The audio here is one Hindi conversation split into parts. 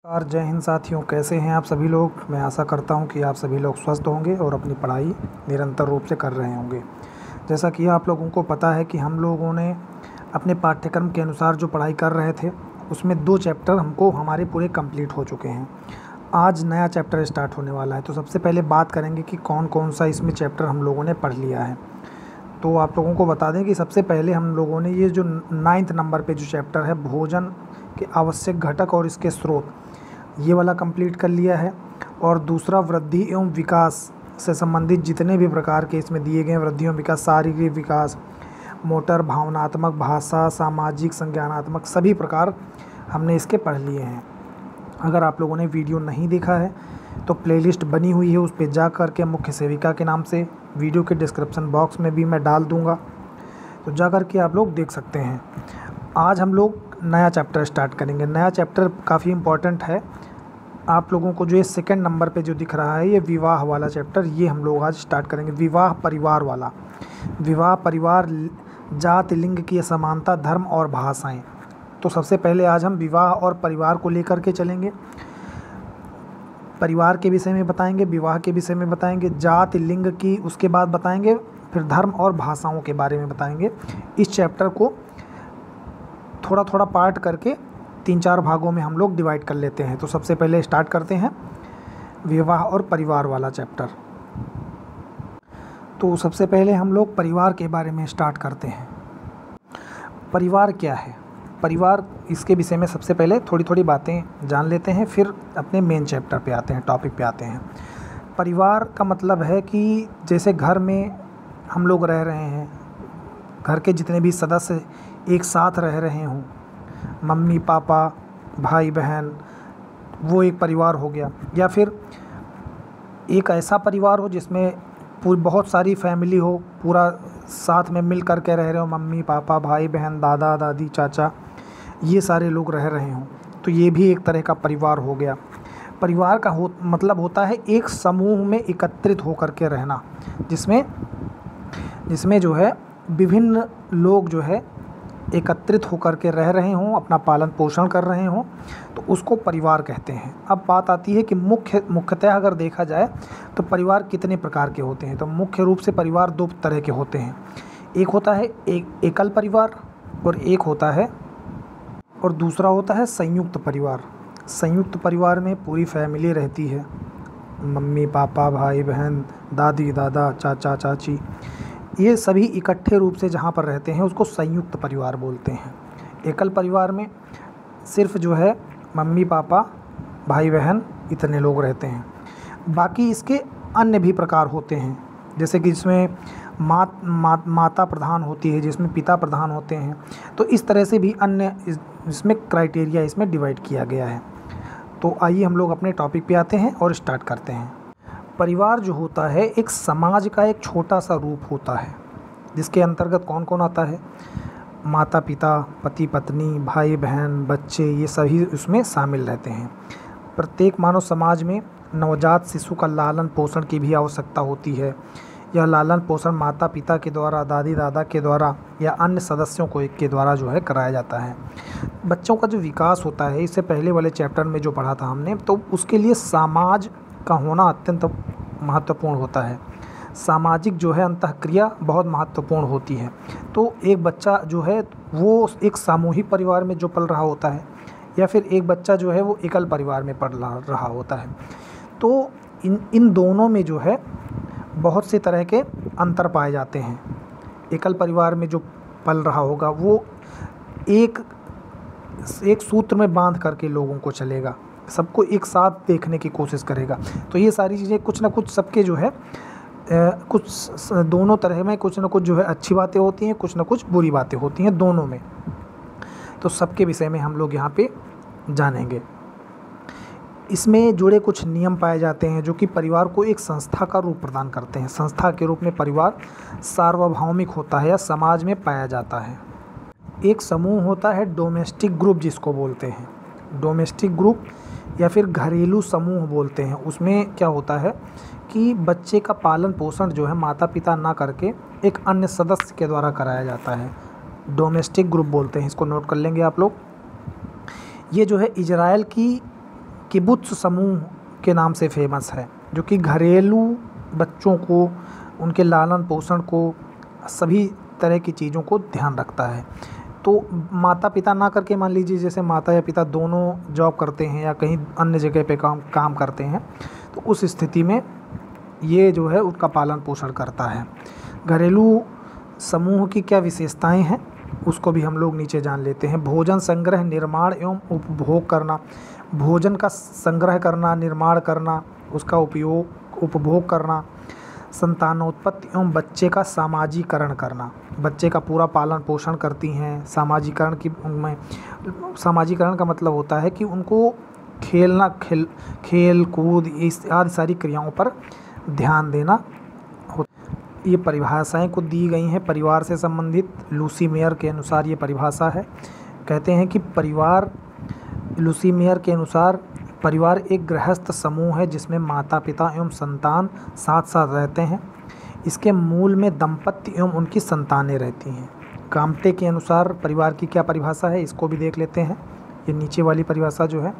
नमस्कार, जय हिंद साथियों। कैसे हैं आप सभी लोग। मैं आशा करता हूं कि आप सभी लोग स्वस्थ होंगे और अपनी पढ़ाई निरंतर रूप से कर रहे होंगे। जैसा कि आप लोगों को पता है कि हम लोगों ने अपने पाठ्यक्रम के अनुसार जो पढ़ाई कर रहे थे उसमें 2 चैप्टर हमको हमारे पूरे कंप्लीट हो चुके हैं। आज नया चैप्टर स्टार्ट होने वाला है, तो सबसे पहले बात करेंगे कि कौन कौन सा इसमें चैप्टर हम लोगों ने पढ़ लिया है। तो आप लोगों को बता दें कि सबसे पहले हम लोगों ने ये जो 9th नंबर पे जो चैप्टर है, भोजन के आवश्यक घटक और इसके स्रोत, ये वाला कंप्लीट कर लिया है। और दूसरा, वृद्धि एवं विकास से संबंधित जितने भी प्रकार के इसमें दिए गए वृद्धि एवं विकास, शारीरिक विकास, मोटर, भावनात्मक, भाषा, सामाजिक, संज्ञानात्मक, सभी प्रकार हमने इसके पढ़ लिए हैं। अगर आप लोगों ने वीडियो नहीं देखा है तो प्लेलिस्ट बनी हुई है, उस पर जा कर के मुख्य सेविका के नाम से वीडियो के डिस्क्रिप्शन बॉक्स में भी मैं डाल दूँगा, तो जा कर के आप लोग देख सकते हैं। आज हम लोग नया चैप्टर स्टार्ट करेंगे। नया चैप्टर काफ़ी इम्पोर्टेंट है। आप लोगों को जो ये 2nd नंबर पे जो दिख रहा है, ये विवाह वाला चैप्टर, ये हम लोग आज स्टार्ट करेंगे। विवाह परिवार वाला। विवाह परिवार, जाति लिंग की असमानता, धर्म और भाषाएं। तो सबसे पहले आज हम विवाह और परिवार को लेकर के चलेंगे। परिवार के विषय में बताएंगे, विवाह के विषय में बताएंगे, जाति लिंग की उसके बाद बताएंगे, फिर धर्म और भाषाओं के बारे में बताएंगे। इस चैप्टर को थोड़ा थोड़ा पार्ट करके 3-4 भागों में हम लोग डिवाइड कर लेते हैं। तो सबसे पहले स्टार्ट करते हैं विवाह और परिवार वाला चैप्टर। तो सबसे पहले हम लोग परिवार के बारे में स्टार्ट करते हैं। परिवार क्या है? परिवार, इसके विषय में सबसे पहले थोड़ी थोड़ी बातें जान लेते हैं, फिर अपने मेन चैप्टर पे आते हैं, टॉपिक पे आते हैं। परिवार का मतलब है कि जैसे घर में हम लोग रह रहे हैं, घर के जितने भी सदस्य एक साथ रह रहे हों, मम्मी पापा भाई बहन, वो एक परिवार हो गया। या फिर एक ऐसा परिवार हो जिसमें बहुत सारी फैमिली हो, पूरा साथ में मिल कर के रह रहे हो, मम्मी पापा भाई बहन दादा दादी चाचा, ये सारे लोग रह रहे हों, तो ये भी एक तरह का परिवार हो गया। परिवार का मतलब होता है एक समूह में एकत्रित होकर के रहना, जिसमें जो है विभिन्न लोग जो है एकत्रित होकर के रह रहे हों, अपना पालन पोषण कर रहे हों, तो उसको परिवार कहते हैं। अब बात आती है कि मुख्यतः अगर देखा जाए तो परिवार कितने प्रकार के होते हैं। तो मुख्य रूप से परिवार 2 तरह के होते हैं। एक होता है एकल परिवार और दूसरा होता है संयुक्त परिवार। संयुक्त परिवार में पूरी फैमिली रहती है, मम्मी पापा भाई बहन दादी दादा चाचा चाची, ये सभी इकट्ठे रूप से जहाँ पर रहते हैं उसको संयुक्त परिवार बोलते हैं। एकल परिवार में सिर्फ जो है मम्मी पापा भाई बहन इतने लोग रहते हैं। बाकी इसके अन्य भी प्रकार होते हैं, जैसे कि जिसमें माता प्रधान होती है, जिसमें पिता प्रधान होते हैं। तो इस तरह से भी अन्य इसमें क्राइटेरिया इसमें डिवाइड किया गया है। तो आइए हम लोग अपने टॉपिक पे आते हैं और स्टार्ट करते हैं। परिवार जो होता है एक समाज का एक छोटा सा रूप होता है, जिसके अंतर्गत कौन कौन आता है? माता पिता, पति पत्नी, भाई बहन, बच्चे, ये सभी उसमें शामिल रहते हैं। प्रत्येक मानव समाज में नवजात शिशु का लालन पोषण की भी आवश्यकता होती है। यह लालन पोषण माता पिता के द्वारा, दादी दादा के द्वारा या अन्य सदस्यों के द्वारा जो है कराया जाता है। बच्चों का जो विकास होता है, इससे पहले वाले चैप्टर में जो पढ़ा था हमने, तो उसके लिए समाज का होना अत्यंत महत्वपूर्ण होता है। सामाजिक जो है अंतःक्रिया बहुत महत्वपूर्ण होती है। तो एक बच्चा जो है वो एक सामूहिक परिवार में जो पल रहा होता है, या फिर एक बच्चा जो है वो एकल परिवार में पढ़ रहा होता है। तो इन दोनों में जो है बहुत से तरह के अंतर पाए जाते हैं। एकल परिवार में जो पल रहा होगा वो एक सूत्र में बांध करके लोगों को चलेगा, सबको एक साथ देखने की कोशिश करेगा। तो ये सारी चीज़ें कुछ ना कुछ सबके जो है कुछ दोनों तरह में कुछ ना कुछ जो है अच्छी बातें होती हैं, कुछ ना कुछ बुरी बातें होती हैं दोनों में। तो सबके विषय में हम लोग यहाँ पे जानेंगे। इसमें जुड़े कुछ नियम पाए जाते हैं जो कि परिवार को एक संस्था का रूप प्रदान करते हैं। संस्था के रूप में परिवार सार्वभौमिक होता है या समाज में पाया जाता है। एक समूह होता है डोमेस्टिक ग्रुप, जिसको बोलते हैं डोमेस्टिक ग्रुप या फिर घरेलू समूह बोलते हैं। उसमें क्या होता है कि बच्चे का पालन पोषण जो है माता पिता ना करके एक अन्य सदस्य के द्वारा कराया जाता है। डोमेस्टिक ग्रुप बोलते हैं, इसको नोट कर लेंगे आप लोग। ये जो है इजराइल की किबुत्स समूह के नाम से फेमस है, जो कि घरेलू बच्चों को, उनके लालन पोषण को, सभी तरह की चीज़ों को ध्यान रखता है। तो माता पिता ना करके, मान लीजिए जैसे माता या पिता दोनों जॉब करते हैं या कहीं अन्य जगह पे काम करते हैं, तो उस स्थिति में ये जो है उनका पालन पोषण करता है। घरेलू समूह की क्या विशेषताएं हैं उसको भी हम लोग नीचे जान लेते हैं। भोजन संग्रह, निर्माण एवं उपभोग करना। भोजन का संग्रह करना, निर्माण करना, उसका उपभोग करना। संतानोत्पत्ति एवं बच्चे का सामाजिकरण करना। बच्चे का पूरा पालन पोषण करती हैं। सामाजिकरण का मतलब होता है कि उनको खेल कूद आदि सारी क्रियाओं पर ध्यान देना। ये परिभाषाएं को दी गई हैं परिवार से संबंधित। लूसी मेयर के अनुसार ये परिभाषा है। कहते हैं कि लूसी मेयर के अनुसार परिवार एक गृहस्थ समूह है जिसमें माता पिता एवं संतान साथ साथ रहते हैं। इसके मूल में दंपत्ति एवं उनकी संतानें रहती हैं। काम्टे के अनुसार परिवार की क्या परिभाषा है इसको भी देख लेते हैं। ये नीचे वाली परिभाषा जो है,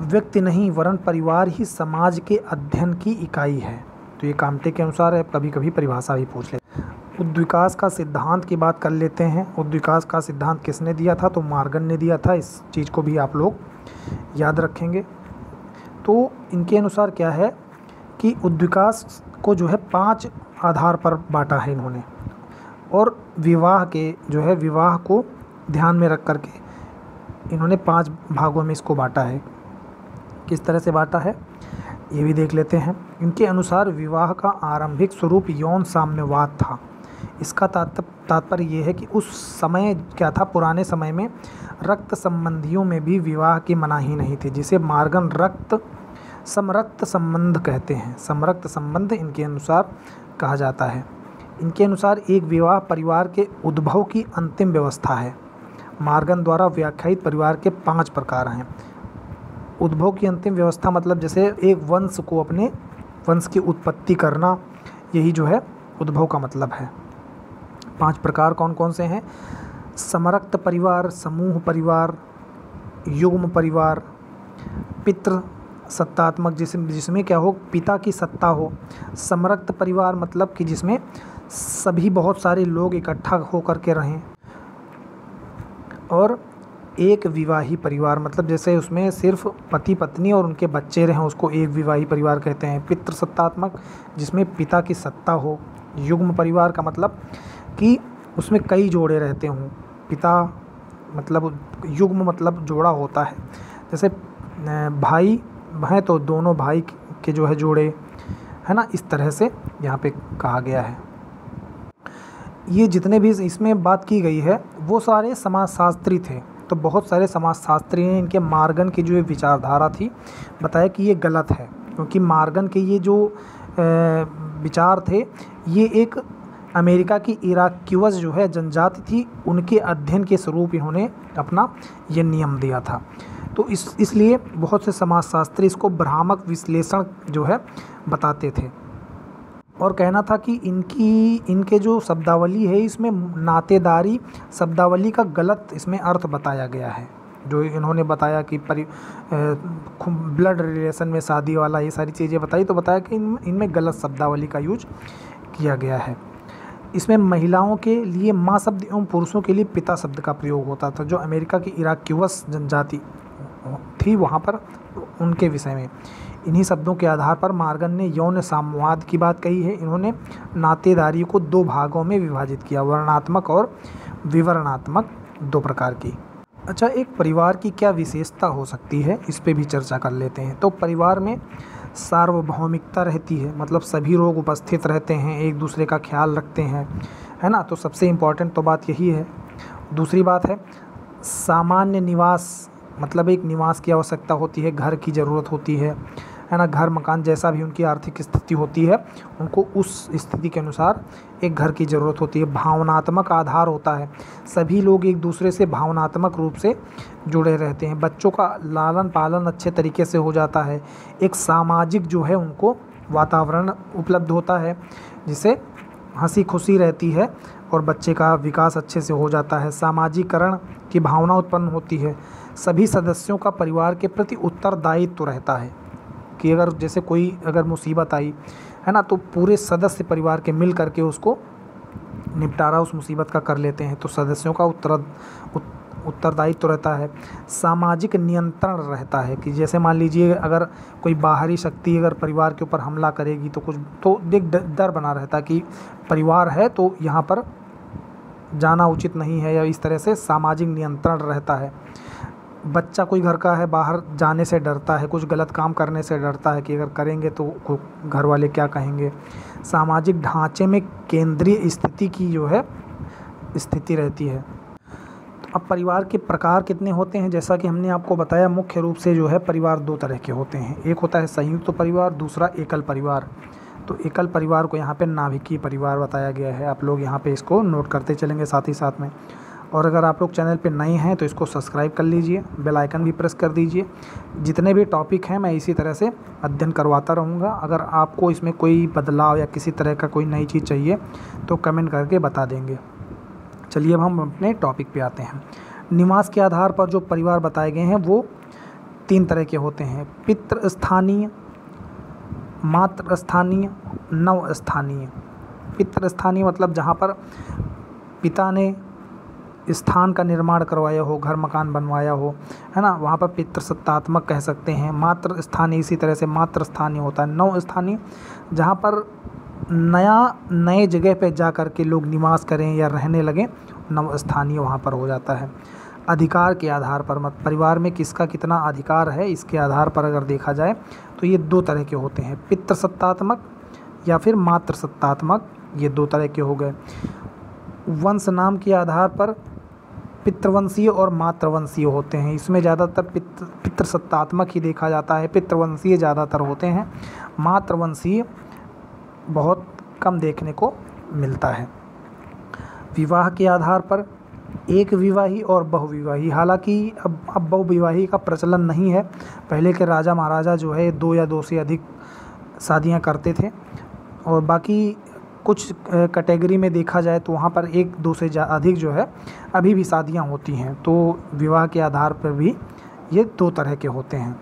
व्यक्ति नहीं वरन परिवार ही समाज के अध्ययन की इकाई है। तो ये काम्टे के अनुसार है। कभी कभी परिभाषा भी पूछ लेते हैं। उद्विकास का सिद्धांत की बात कर लेते हैं। उद्विकास का सिद्धांत किसने दिया था? तो मार्गन ने दिया था। इस चीज़ को भी आप लोग याद रखेंगे। तो इनके अनुसार क्या है कि उद्विकास को जो है 5 आधार पर बांटा है इन्होंने, और विवाह को ध्यान में रख करके इन्होंने 5 भागों में इसको बांटा है। किस तरह से बांटा है ये भी देख लेते हैं। इनके अनुसार विवाह का आरंभिक स्वरूप यौन साम्यवाद था। इसका तात्पर्य ये है कि उस समय क्या था, पुराने समय में रक्त संबंधियों में भी विवाह की मनाही नहीं थी, जिसे मार्गन समरक्त संबंध कहते हैं। समरक्त संबंध इनके अनुसार कहा जाता है। इनके अनुसार एक विवाह परिवार के उद्भव की अंतिम व्यवस्था है। मार्गन द्वारा व्याख्यायित परिवार के 5 प्रकार हैं। उद्भव की अंतिम व्यवस्था मतलब जैसे एक वंश को, अपने वंश की उत्पत्ति करना, यही जो है उद्भव का मतलब है। 5 प्रकार कौन कौन से हैं? समरक्त परिवार, समूह परिवार, युग्म परिवार, पितृ सत्तात्मक जिसमें क्या हो, पिता की सत्ता हो। समरक्त परिवार मतलब कि जिसमें सभी बहुत सारे लोग इकट्ठा होकर के रहें। और एक विवाही परिवार मतलब जैसे उसमें सिर्फ पति पत्नी और उनके बच्चे रहें, उसको एक विवाही परिवार कहते हैं। पितृसत्तात्मक जिसमें पिता की सत्ता हो। युग्म परिवार का मतलब कि उसमें कई जोड़े रहते हों। पिता मतलब युग्म मतलब जोड़ा होता है। जैसे भाई हैं तो दोनों भाई के जो है जोड़े, है ना, इस तरह से यहाँ पे कहा गया है। ये जितने भी इसमें बात की गई है वो सारे समाजशास्त्री थे। तो बहुत सारे समाजशास्त्री ने इनके मार्गन की जो विचारधारा थी बताया कि ये गलत है, क्योंकि मार्गन के ये जो विचार थे ये एक अमेरिका की इराक्यूअस जो है जनजाति थी, उनके अध्ययन के स्वरूप इन्होंने अपना ये नियम दिया था। तो इसलिए बहुत से समाजशास्त्री इसको भ्रामक विश्लेषण जो है बताते थे, और कहना था कि इनके जो शब्दावली है इसमें नातेदारी शब्दावली का गलत इसमें अर्थ बताया गया है। जो इन्होंने बताया कि ब्लड रिलेशन में शादी वाला, ये सारी चीज़ें बताई, तो बताया कि इनमें गलत शब्दावली का यूज किया गया है। इसमें महिलाओं के लिए माँ शब्द एवं पुरुषों के लिए पिता शब्द का प्रयोग होता था। जो अमेरिका की इराक्यूअस जनजाति थी वहाँ पर उनके विषय में इन्हीं शब्दों के आधार पर मार्गन ने यौन साम्यवाद की बात कही है। इन्होंने नातेदारी को 2 भागों में विभाजित किया, वर्णनात्मक और विवरणात्मक, 2 प्रकार की। अच्छा, एक परिवार की क्या विशेषता हो सकती है इस पे भी चर्चा कर लेते हैं। तो परिवार में सार्वभौमिकता रहती है, मतलब सभी लोग उपस्थित रहते हैं, एक दूसरे का ख्याल रखते हैं, है ना। तो सबसे इम्पॉर्टेंट तो बात यही है। दूसरी बात है सामान्य निवास, मतलब एक निवास की आवश्यकता होती है, घर की ज़रूरत होती है ना। घर मकान जैसा भी उनकी आर्थिक स्थिति होती है, उनको उस स्थिति के अनुसार एक घर की ज़रूरत होती है। भावनात्मक आधार होता है, सभी लोग एक दूसरे से भावनात्मक रूप से जुड़े रहते हैं। बच्चों का लालन पालन अच्छे तरीके से हो जाता है। एक सामाजिक जो है उनको वातावरण उपलब्ध होता है, जिससे हंसी खुशी रहती है और बच्चे का विकास अच्छे से हो जाता है। सामाजिकरण की भावना उत्पन्न होती है। सभी सदस्यों का परिवार के प्रति उत्तरदायित्व रहता है कि अगर जैसे कोई अगर मुसीबत आई है ना, तो पूरे सदस्य परिवार के मिल करके उसको निपटारा उस मुसीबत का कर लेते हैं। तो सदस्यों का उत्तरदायित्व रहता है। सामाजिक नियंत्रण रहता है कि जैसे मान लीजिए अगर कोई बाहरी शक्ति अगर परिवार के ऊपर हमला करेगी तो कुछ तो एक डर बना रहता है कि परिवार है तो यहाँ पर जाना उचित नहीं है, या इस तरह से सामाजिक नियंत्रण रहता है। बच्चा कोई घर का है, बाहर जाने से डरता है, कुछ गलत काम करने से डरता है कि अगर करेंगे तो घर वाले क्या कहेंगे। सामाजिक ढांचे में केंद्रीय स्थिति की जो है स्थिति रहती है। तो अब परिवार के प्रकार कितने होते हैं, जैसा कि हमने आपको बताया मुख्य रूप से जो है परिवार दो तरह के होते हैं। एक होता है संयुक्त परिवार, दूसरा एकल परिवार। तो एकल परिवार को यहाँ पे नाभिकीय परिवार बताया गया है। आप लोग यहाँ पे इसको नोट करते चलेंगे साथ ही साथ में। और अगर आप लोग चैनल पे नए हैं तो इसको सब्सक्राइब कर लीजिए, बेल आइकन भी प्रेस कर दीजिए। जितने भी टॉपिक हैं मैं इसी तरह से अध्ययन करवाता रहूँगा। अगर आपको इसमें कोई बदलाव या किसी तरह का कोई नई चीज़ चाहिए तो कमेंट करके बता देंगे। चलिए अब हम अपने टॉपिक पे आते हैं। निवास के आधार पर जो परिवार बताए गए हैं वो 3 तरह के होते हैं। पितृस्थानीय, मातृस्थानीय, नवस्थानीय। पितृस्थानीय मतलब जहाँ पर पिता ने स्थान का निर्माण करवाया हो, घर मकान बनवाया हो, है ना, वहाँ पर पितृसत्तात्मक कह सकते हैं। मातृ स्थानीय इसी तरह से मातृ स्थानीय होता है। नव स्थानीय जहाँ पर नए जगह पे जा कर के लोग निवास करें या रहने लगें, नव स्थानीय वहाँ पर हो जाता है। अधिकार के आधार पर परिवार में किसका कितना अधिकार है इसके आधार पर अगर देखा जाए तो ये 2 तरह के होते हैं, पितृसत्तात्मक या फिर मातृसत्तात्मक। ये 2 तरह के हो गए। वंश नाम के आधार पर पितृवंशीय और मातृवंशीय होते हैं। इसमें ज़्यादातर पितृसत्तात्मक ही देखा जाता है, पितृवंशीय ज़्यादातर होते हैं, मातृवंशीय बहुत कम देखने को मिलता है। विवाह के आधार पर एक विवाही और बहुविवाही। हालांकि अब बहुविवाही का प्रचलन नहीं है। पहले के राजा महाराजा जो है 2 या 2 से अधिक शादियां करते थे, और बाकी कुछ कैटेगरी में देखा जाए तो वहाँ पर 1-2 से अधिक जो है अभी भी शादियाँ होती हैं। तो विवाह के आधार पर भी ये 2 तरह के होते हैं।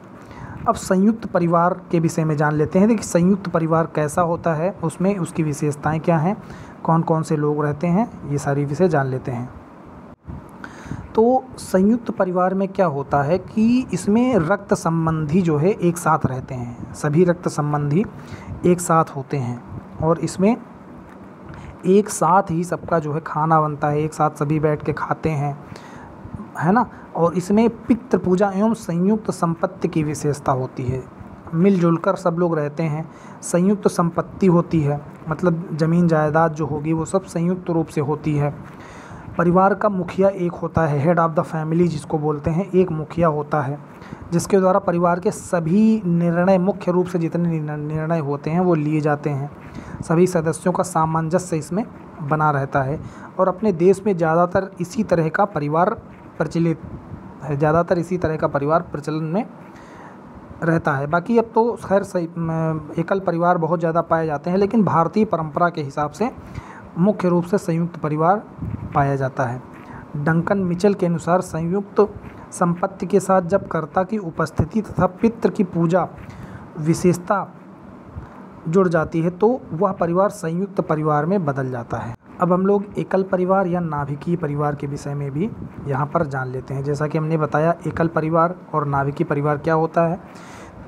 अब संयुक्त परिवार के विषय में जान लेते हैं। देखिए संयुक्त परिवार कैसा होता है, उसमें उसकी विशेषताएं क्या हैं, कौन कौन से लोग रहते हैं, ये सारी विषय जान लेते हैं। तो संयुक्त परिवार में क्या होता है कि इसमें रक्त संबंधी जो है एक साथ रहते हैं। सभी रक्त संबंधी एक साथ होते हैं और इसमें एक साथ ही सबका जो है खाना बनता है, एक साथ सभी बैठ के खाते हैं, है ना। और इसमें पितृ पूजा एवं संयुक्त संपत्ति की विशेषता होती है। मिलजुल कर सब लोग रहते हैं, संयुक्त संपत्ति होती है, मतलब ज़मीन जायदाद जो होगी वो सब संयुक्त रूप से होती है। परिवार का मुखिया एक होता है, हेड ऑफ़ द फैमिली जिसको बोलते हैं, एक मुखिया होता है जिसके द्वारा परिवार के सभी निर्णय, मुख्य रूप से जितने निर्णय होते हैं वो लिए जाते हैं। सभी सदस्यों का सामंजस्य इसमें बना रहता है और अपने देश में ज़्यादातर इसी तरह का परिवार प्रचलित है, ज़्यादातर इसी तरह का परिवार प्रचलन में रहता है। बाकी अब तो खैर एकल परिवार बहुत ज़्यादा पाए जाते हैं, लेकिन भारतीय परंपरा के हिसाब से मुख्य रूप से संयुक्त परिवार पाया जाता है। डंकन मिचेल के अनुसार संयुक्त संपत्ति के साथ जब कर्ता की उपस्थिति तथा पितृ की पूजा विशेषता जुड़ जाती है तो वह परिवार संयुक्त परिवार में बदल जाता है। अब हम लोग एकल परिवार या नाभिकीय परिवार के विषय में भी यहाँ पर जान लेते हैं। जैसा कि हमने बताया एकल परिवार और नाभिकीय परिवार क्या होता है,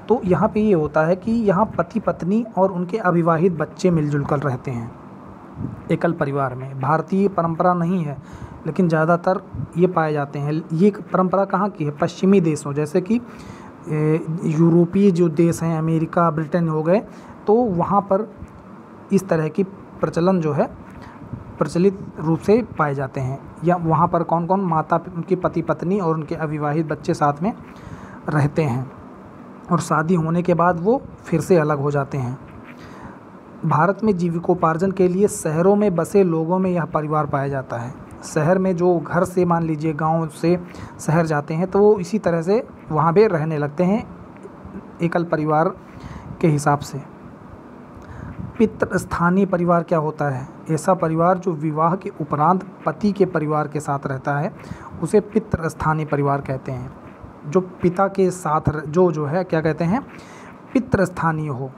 तो यहाँ पे ये होता है कि यहाँ पति पत्नी और उनके अविवाहित बच्चे मिलजुल कर रहते हैं। एकल परिवार में भारतीय परंपरा नहीं है, लेकिन ज़्यादातर ये पाए जाते हैं। ये परंपरा कहाँ की है, पश्चिमी देशों जैसे कि यूरोपीय जो देश हैं, अमेरिका, ब्रिटेन हो गए, तो वहाँ पर इस तरह की प्रचलन जो है प्रचलित रूप से पाए जाते हैं। या वहाँ पर कौन कौन, माता, उनके पति पत्नी और उनके अविवाहित बच्चे साथ में रहते हैं और शादी होने के बाद वो फिर से अलग हो जाते हैं। भारत में जीविकोपार्जन के लिए शहरों में बसे लोगों में यह परिवार पाया जाता है। शहर में जो घर से मान लीजिए गांव से शहर जाते हैं तो वो इसी तरह से वहाँ पे रहने लगते हैं एकल परिवार के हिसाब से। पितृस्थानीय परिवार क्या होता है, ऐसा परिवार जो विवाह के उपरांत पति के परिवार के साथ रहता है उसे पितृस्थानीय परिवार कहते हैं। जो पिता के साथ जो है क्या कहते हैं, पितृस्थानीय हो,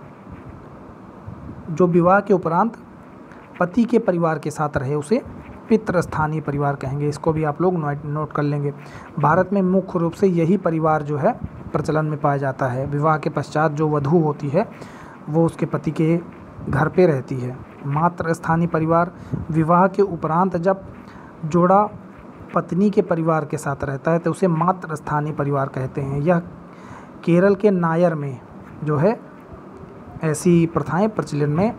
जो विवाह के उपरांत पति के परिवार के साथ रहे उसे पितृस्थानीय परिवार कहेंगे। इसको भी आप लोग नोट कर लेंगे। भारत में मुख्य रूप से यही परिवार जो है प्रचलन में पाया जाता है। विवाह के पश्चात जो वधू होती है वो उसके पति के घर पे रहती है। मातृस्थानीय परिवार, विवाह के उपरांत जब जोड़ा पत्नी के परिवार के साथ रहता है तो उसे मातृस्थानीय परिवार कहते हैं। यह केरल के नायर में जो है ऐसी प्रथाएं प्रचलन में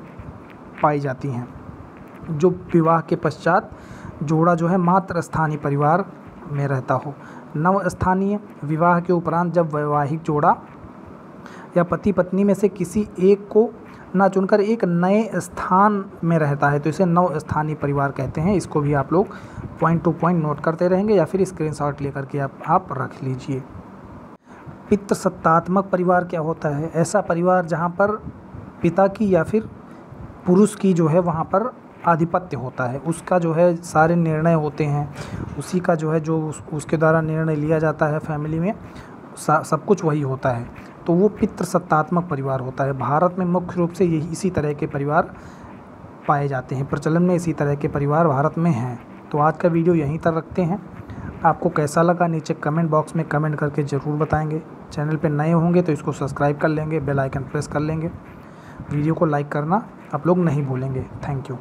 पाई जाती हैं। जो विवाह के पश्चात जोड़ा जो है मातृस्थानीय परिवार में रहता हो। नवस्थानीय, विवाह के उपरांत जब वैवाहिक जोड़ा या पति पत्नी में से किसी एक को ना चुनकर एक नए स्थान में रहता है तो इसे नवस्थानीय परिवार कहते हैं। इसको भी आप लोग पॉइंट टू पॉइंट नोट करते रहेंगे या फिर स्क्रीनशॉट लेकर के आप रख लीजिए। पितृसत्तात्मक परिवार क्या होता है? ऐसा परिवार जहाँ पर पिता की या फिर पुरुष की जो है वहाँ पर आधिपत्य होता है, उसका जो है सारे निर्णय होते हैं, उसी का जो है जो उसके द्वारा निर्णय लिया जाता है फैमिली में, सब कुछ वही होता है, तो वो पितृसत्तात्मक परिवार होता है। भारत में मुख्य रूप से यही इसी तरह के परिवार पाए जाते हैं, प्रचलन में इसी तरह के परिवार भारत में हैं। तो आज का वीडियो यहीं तक रखते हैं। आपको कैसा लगा नीचे कमेंट बॉक्स में कमेंट करके ज़रूर बताएंगे। चैनल पे नए होंगे तो इसको सब्सक्राइब कर लेंगे, बेल आइकन प्रेस कर लेंगे। वीडियो को लाइक करना आप लोग नहीं भूलेंगे। Thank you.